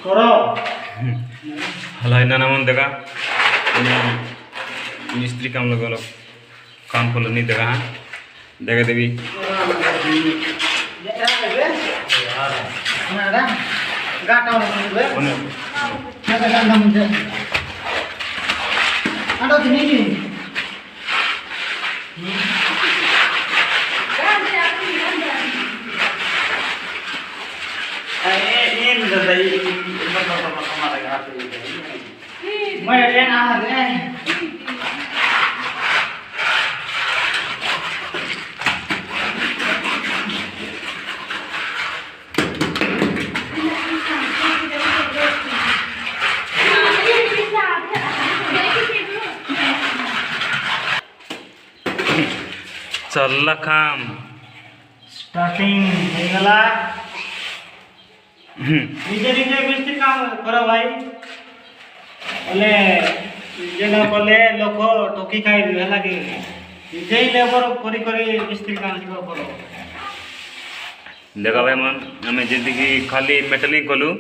करो हला इना नाम देखा मिस्त्री काम लगे काम फल नहीं देखा हाँ देखे देवी चल काम स्टार्टिंग हो गला निजे निजे मिस्त्री काम करो भाई बोले निजे न कले लोक टोकी खाई है कि निजे ही लेबर करी करी मिस्त्री काम करो देखा भाई मन आम जी खाली मेटलिंग कलु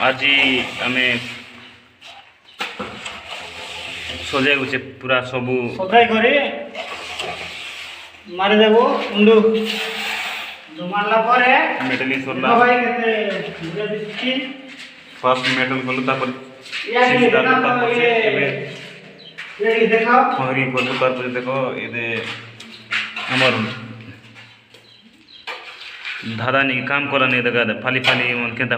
आज आम सजाई पूरा सबू सजाई करी मारी देबो उंडू जो मारला परे मेटलिंग सरला भाई केते मुझे दिसकी फर्स्ट मेटल कलु तापर या ये देखाओ हरी कलु तापर देखो ये हमर धादा नहीं काम करा नहीं देखा फाली फाली मन केता